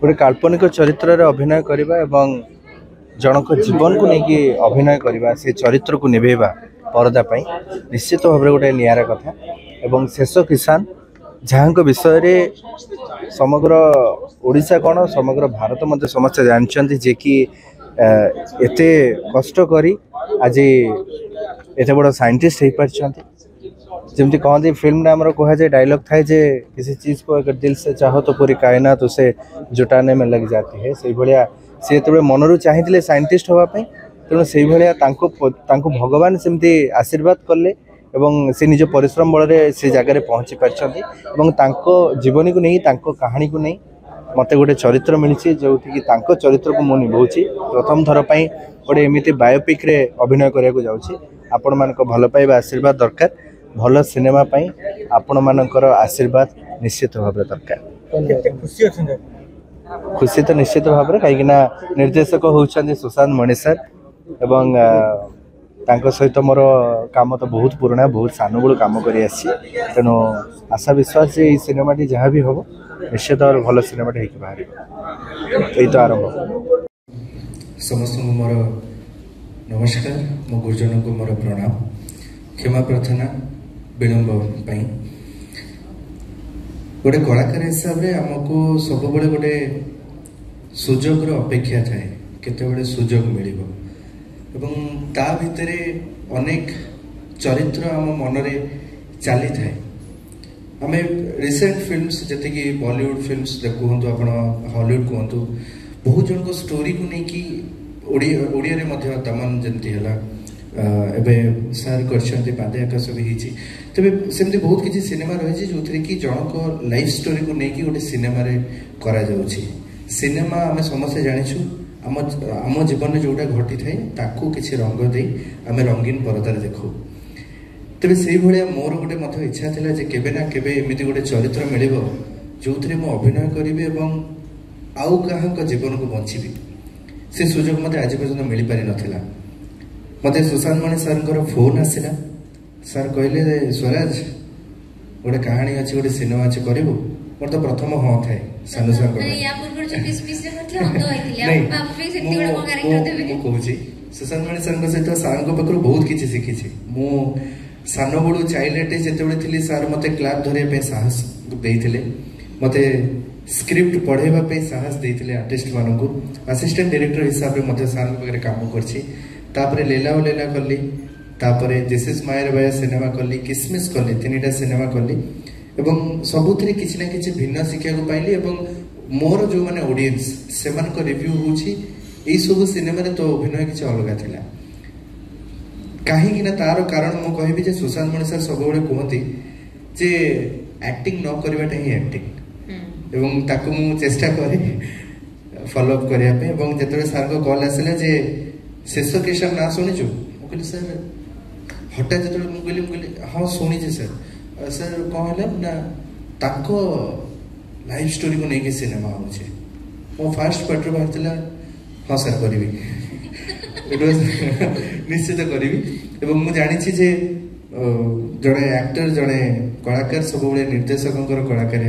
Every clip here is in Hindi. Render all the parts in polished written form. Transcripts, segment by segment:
गोटे काल्पनिक चरित्र अभिनय करवा एवं जनक जीवन को लेकिन अभिनय करवा से चरित्र को निभेवा परदा निश्चित भाव गोटे निरा कथा एवं शेष किसान जहाँ विषय रे समग्र ओडिशा कौन समग्र भारत मध्य समस्ते जानते जे कि एते कष्ट करी आज एते बड़ साइंटिस्ट हो पार्टी जमती कहते फिल्म ने आमर कह जाए डायलॉग थाए जे किसी चीज को अगर दिल से चाहो तो पूरी कायनात उसे जुटाने में लग जाती है से भाया सी जो मनरू चाहिए साइंटिस्ट हाँपाई तेणु से भाया भगवान सेमती आशीर्वाद कले एवं से निज परिश्रम बल से जगह पहुँची पार्टी जीवनी को नहीं कहानी को नहीं मत गोटे चरित्र मिली जो कि चरित्र को मुझे निभाऊँगी प्रथम थर पर गोटे एमती बायोपिक रे अभिनय करने जाऊँगी आपण मान भल पाइबा आशीर्वाद दरकार भल सिनेमा पाई आपण मानकर आशीर्वाद निश्चित भाव दरकार खुशी तो निश्चित भाव कहीं निर्देशक होती सुशांत मणि सर एवं तांको सहित मोर काम तो बहुत पुराना बहुत सान बड़ू काम कर तेणु आशा विश्वास ये सिनेमा जहाँ भी हम निश्चित भाव भल सिनेमा बाहर यही तो आरंभ समस्त मोर नमस्कार मो गुरुजन को मोर प्रणाम क्षमा प्रार्थना विलंब गोटे कलाकार हिसाब से आमको सब बड़े गोटे सुजोग अपेक्षा थाए केते सुजोग मिल ता भितर अनेक चरित्र आम मन चली थाए आम रिसेंट फिल्म्स जैसे कि बॉलीवुड फिल्म्स कहतु आप हॉलीवुड कहतु बहुत जन को स्टोरी को लेकिन ओडिया दमन जमती है एवं सार कर पादे आकाश भी होती तेज सेमती बहुत किसी सिनेमा रही जो थी कि जनक लाइफ स्टोरी को लेकिन गोटे सिनेमा करा सिनेमा आम समस्ते जाचु आम आम जीवन जोटा घटी थाए ताकू किसी रंग दे आम रंगीन परदार देखू तेज से भाया मोर गोटे मत इच्छा था जे केबे ना केबे एमती गोटे चरित्र मिल जो थी मु अभिनय करी आउ क्या जीवन को बची से सुजोग मत आज पर्यटन मिल पारि नथिला मत सुशांत मणि सर फोन आसला सर कहले स्वराज गोटे कहानी अच्छी गोटे सिनेमा अच्छे करू मोर तो प्रथम हाँ थाए सानू सर कहूँ सुशांत मणि सर सहित सार पाखु बहुत किसी शिखी मु सान बड़ू चाइल्ड जिते थी सार मत क्लास धरने साहस देते मत स्क्रिप्ट पढ़ाई साहस देते आर्टिस्ट मानू असिस्टेंट डायरेक्टर हिसाब से मत सार पाखे काम कर लीला ओ लीला कली this is Mayar bye cinema कली किसमिस कली 3टा सिनेमा कली एवं सबुथ किसी ना कि भिन्न शिक्षा को पाइली मोर जो मैंने ऑडियंस से रिव्यू होची सब सिनेमा तो अभिनय किसी अलग थिला कहीं तार कारण मु कहबी सुशांत मणि सर सब कहती जे एक्टिंग न करवाटा ही एक्टिंग एवं ताकू मु चेष्टा करे फॉलो अप करने जिते सार को कॉल आसला जे शेष किसान ना शुणीचु मुझे सर हठात जो मुझे हाँ शुणी सर सर कौन है ना ताको लाइफ स्टोरी को लेकिन सिनेमा होचे मो फास्ट पार्ट बाहर हाँ सर करी निश्चित करी मुझे जानी जे जड़े एक्टर जड़े कलाकार सब निर्देशक कलाकार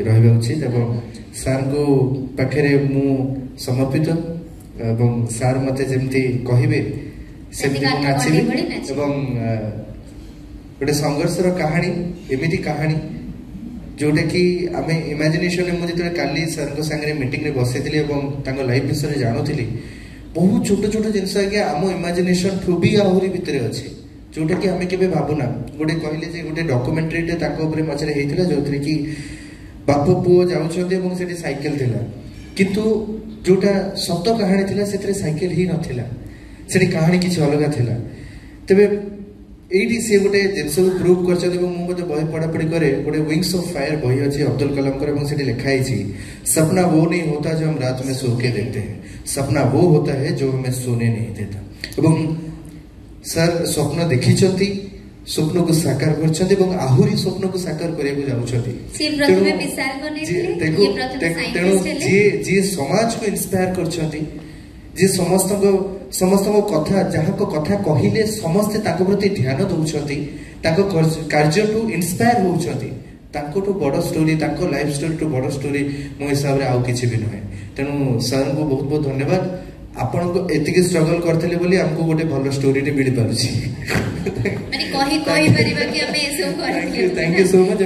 रहा उचित सार को पाखे मु समर्पित सार मत जमती कहे नाचबी गोटे संघर्ष कहानी एमती कहानी जोटा कि आम इमेजिनेशन मुझे काली सर सागर मीटिंग रे बसई लाइफ विषय जानूली बहुत छोट छोट जिनस आज्ञा आम इमेजिनेशन ठू भी आहरी भितर अच्छे जोटा कि आम के भावना गोटे कहले गोटे डॉक्यूमेंट्री मझे होता जो कि बाप पुओ जाऊँच साइकेल थिला किंतु जोटा सत कहानी थिला से साइकेल ही नथिला से कहानी किसी अलग थिला तेबे एटी से गोटे जिनस को प्रूव कर बही पढ़ापढ़ी करे गोटे विंग्स ऑफ फायर बही अच्छी अब्दुल कलाम से लिखाई सपना वो नहीं होता जो हम रात में सो के देखते हैं सपना वो होता है जो हमें सोने नहीं देता एवं सर स्वप्न देखी स्वप्न को साकार कर आहरी स्वप्न को साकार करने जी समाज को इंस्पायर कर समस्त कथा जहाँ को कथा कहले समस्ते प्रति ध्यान दौरान कार्य इंस्पायर होती तांकोटू बड़ स्टोरी तांको लाइफ स्टोरी टू बड़ स्टोरी मो हिसाब रे आउ किछि भी नहे तेणु सर को बहुत बहुत धन्यवाद आपण को एतिके स्ट्रगल करथले बोली हमको गोटे भलो स्टोरी रे मिल पारुछि माने कहि परिबा कि हमें एसो करथले थैंक यू सो मच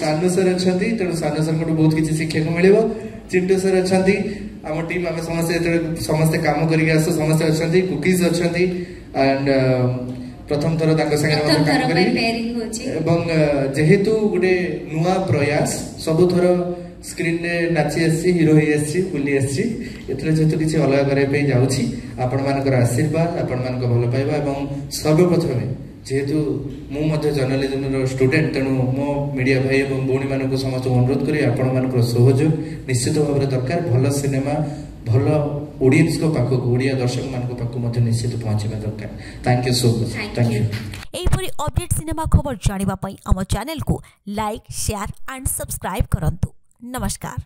सानू सर अछंती तेणु सानू सर को बहुत किछि शिक्षा को मिलिबो चिंटू सर अछंती आम टीम आम समस्ते काम करके आस समस्ते अच्छा कुकीज अच्छा एंड प्रथम थर काम कर जेहेतु गोटे नुआ प्रयास सबु थर स्क्रीन रे नाची आसी हिरो ही आसी बुली आसी एथरे जेहेतु किसी अलग करबे जाउछि आपण मानकर आशीर्वाद आपण मानक भल पाइबा एवं सर्वप्रथमे जेहेतु मु जर्नलिज्म रो स्टूडेंट तेणु मो मीडिया भाई एवं भौणी मानक समस्त अनुरोध करी आपण मानक सहयोग निश्चित भाव में दरकार भल सिनेमा भल ऑडियंस को पाखक ओडिया दर्शक मान पाखक निश्चित पहुंचवा दरकार thank you so much thank you एहिपरि अपडेट सिनेमा खबर जानिबा पई आम चैनल को लाइक शेयर एंड सब्सक्राइब करंतु नमस्कार।